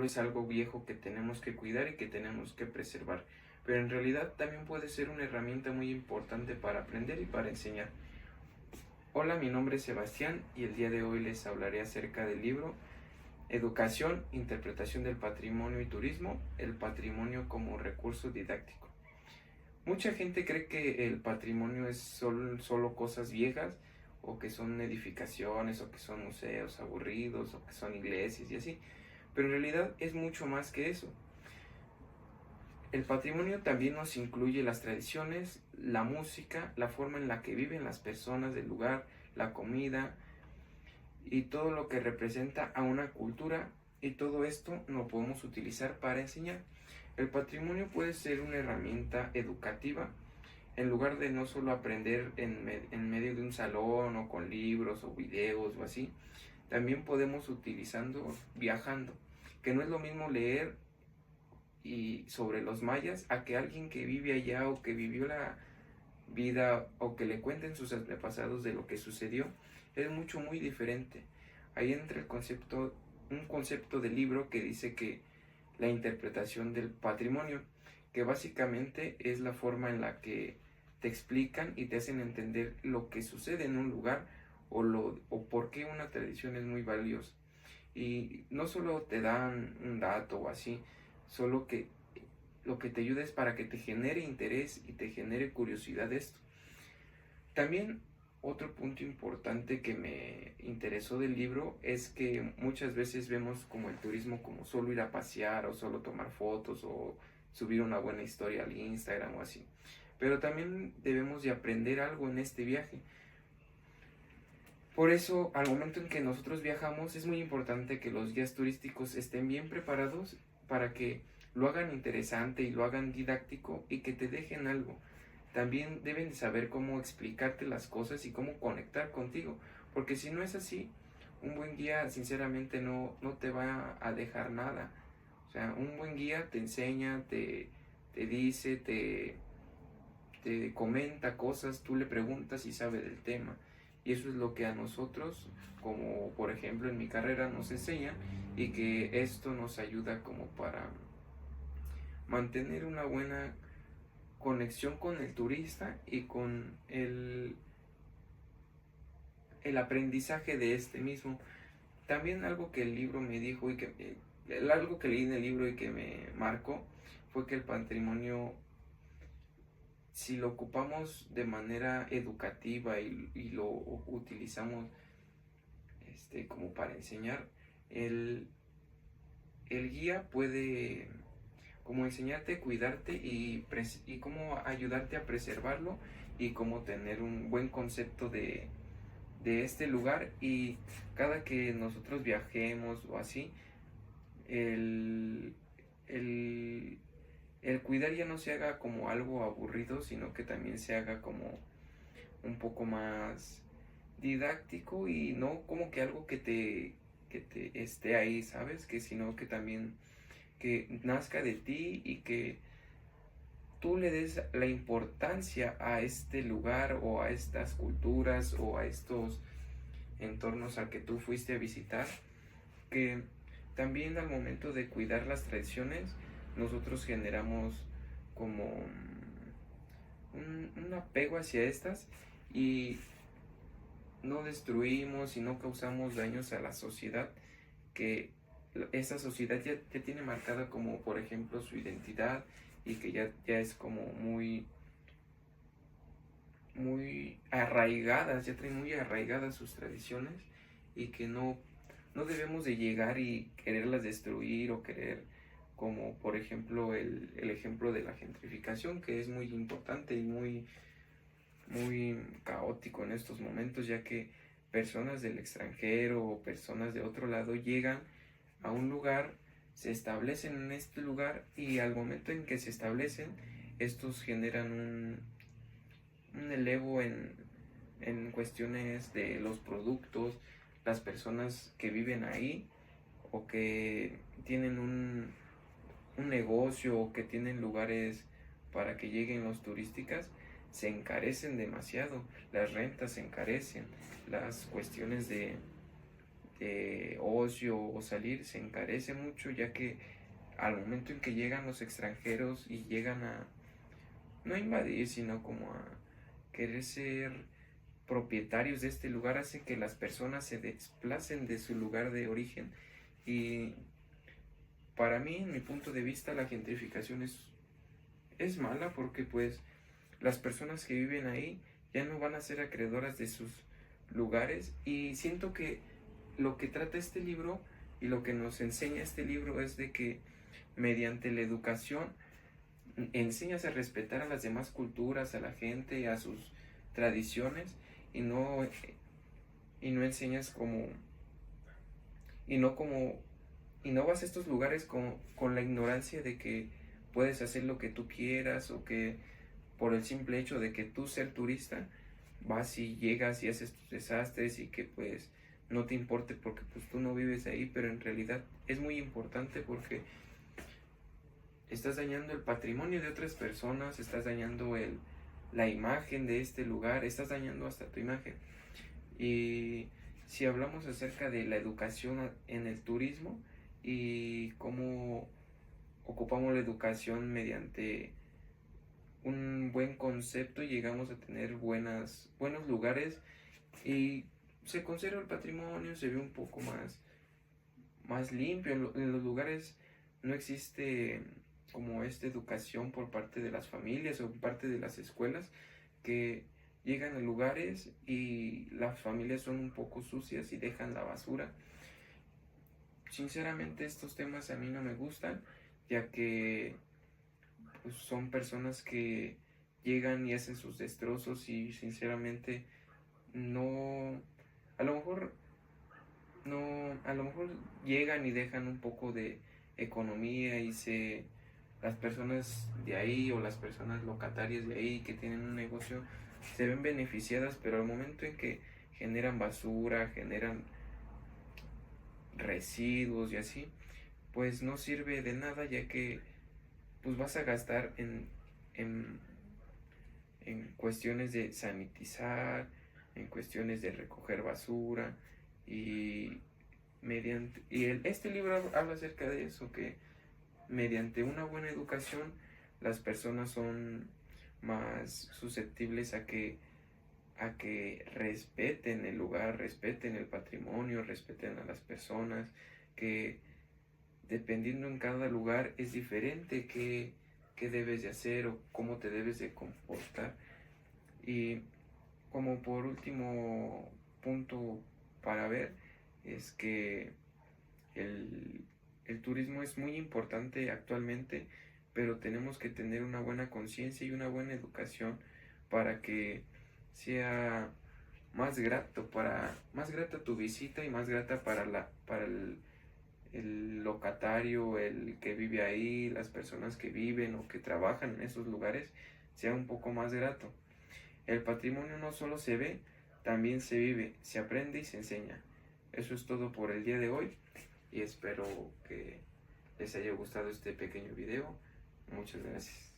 solo es algo viejo que tenemos que cuidar y que tenemos que preservar, pero en realidad también puede ser una herramienta muy importante para aprender y para enseñar. Hola, mi nombre es Sebastián y el día de hoy les hablaré acerca del libro Educación, Interpretación del Patrimonio y Turismo, el patrimonio como recurso didáctico. Mucha gente cree que el patrimonio es solo cosas viejas, o que son edificaciones, o que son museos aburridos, o que son iglesias y así, pero en realidad es mucho más que eso. El patrimonio también nos incluye las tradiciones, la música, la forma en la que viven las personas del lugar, la comida y todo lo que representa a una cultura, y todo esto lo podemos utilizar para enseñar. El patrimonio puede ser una herramienta educativa en lugar de no solo aprender en medio de un salón o con libros o videos o así. También podemos utilizando viajando, que no es lo mismo leer y sobre los mayas a que alguien que vive allá o que vivió la vida o que le cuenten sus antepasados de lo que sucedió. Es muy diferente. Ahí entra un concepto de libro que dice que la interpretación del patrimonio, que básicamente es la forma en la que te explican y te hacen entender lo que sucede en un lugar, o por qué una tradición es muy valiosa. Y no solo te dan un dato o así, solo que lo que te ayuda es para que te genere interés y te genere curiosidad de esto. También otro punto importante que me interesó del libro es que muchas veces vemos como el turismo como solo ir a pasear o solo tomar fotos o subir una buena historia al Instagram o así. Pero también debemos de aprender algo en este viaje. Por eso, al momento en que nosotros viajamos, es muy importante que los guías turísticos estén bien preparados para que lo hagan interesante y lo hagan didáctico y que te dejen algo. También deben de saber cómo explicarte las cosas y cómo conectar contigo, porque si no es así, un buen guía sinceramente no te va a dejar nada. O sea, un buen guía te enseña, te dice, te comenta cosas, tú le preguntas y sabe del tema. Y eso es lo que a nosotros, como por ejemplo en mi carrera, nos enseña, y que esto nos ayuda como para mantener una buena conexión con el turista y con el aprendizaje de este mismo. También algo que el libro me dijo y algo que leí en el libro y que me marcó fue que el patrimonio, si lo ocupamos de manera educativa y lo utilizamos como para enseñar, el guía puede como enseñarte, cuidarte y cómo ayudarte a preservarlo y cómo tener un buen concepto de este lugar. Y cada que nosotros viajemos o así, el, el, el cuidar ya no se haga como algo aburrido, sino que también se haga como un poco más didáctico y no como que algo que te esté ahí, ¿sabes? Que sino que también que nazca de ti y que tú le des la importancia a este lugar o a estas culturas o a estos entornos al que tú fuiste a visitar, que también al momento de cuidar las tradiciones nosotros generamos como un apego hacia estas, y no destruimos y no causamos daños a la sociedad, que esa sociedad ya tiene marcada como por ejemplo su identidad, y que ya es como muy arraigadas, ya traen muy arraigadas sus tradiciones, y que no debemos de llegar y quererlas destruir o querer, como por ejemplo el ejemplo de la gentrificación, que es muy importante y muy caótico en estos momentos, ya que personas del extranjero o personas de otro lado llegan a un lugar, se establecen en este lugar, y al momento en que se establecen, estos generan un elevo en cuestiones de los productos, las personas que viven ahí o que tienen un negocio o que tienen lugares para que lleguen los turísticas, se encarecen demasiado, las rentas se encarecen, las cuestiones ocio o salir se encarece mucho, ya que al momento en que llegan los extranjeros y llegan a no invadir, sino como a querer ser propietarios de este lugar, hace que las personas se desplacen de su lugar de origen. Y para mí, en mi punto de vista, la gentrificación es mala, porque pues las personas que viven ahí ya no van a ser acreedoras de sus lugares. Y siento que lo que trata este libro y lo que nos enseña este libro es de que mediante la educación enseñas a respetar a las demás culturas, a la gente, a sus tradiciones, y no enseñas como y no como y no vas a estos lugares con la ignorancia de que puedes hacer lo que tú quieras, o que por el simple hecho de que tú ser turista vas y llegas y haces tus desastres, y que pues no te importe porque pues tú no vives ahí. Pero en realidad es muy importante, porque estás dañando el patrimonio de otras personas, estás dañando la imagen de este lugar, estás dañando hasta tu imagen. Y si hablamos acerca de la educación en el turismo y cómo ocupamos la educación mediante un buen concepto, llegamos a tener buenos lugares y se conserva el patrimonio, se ve un poco más limpio. En los lugares no existe como esta educación por parte de las familias o por parte de las escuelas, que llegan a lugares y las familias son un poco sucias y dejan la basura. Sinceramente, estos temas a mí no me gustan, ya que pues, son personas que llegan y hacen sus destrozos, y sinceramente no, a lo mejor no, a lo mejor llegan y dejan un poco de economía, y las personas de ahí o las personas locatarias de ahí que tienen un negocio se ven beneficiadas, pero al momento en que generan basura, generan residuos y así, pues no sirve de nada, ya que pues vas a gastar en, en cuestiones de sanitizar, en cuestiones de recoger basura, y este libro habla acerca de eso, que mediante una buena educación las personas son más susceptibles a que respeten el lugar, respeten el patrimonio, respeten a las personas, que dependiendo en cada lugar es diferente qué debes de hacer o cómo te debes de comportar. Y como por último punto para ver, es que el turismo es muy importante actualmente, pero tenemos que tener una buena conciencia y una buena educación para que sea más grata tu visita, y más grata para el locatario, el que vive ahí, las personas que viven o que trabajan en esos lugares, sea un poco más grato. El patrimonio no solo se ve, también se vive, se aprende y se enseña. Eso es todo por el día de hoy, y espero que les haya gustado este pequeño video. Muchas gracias.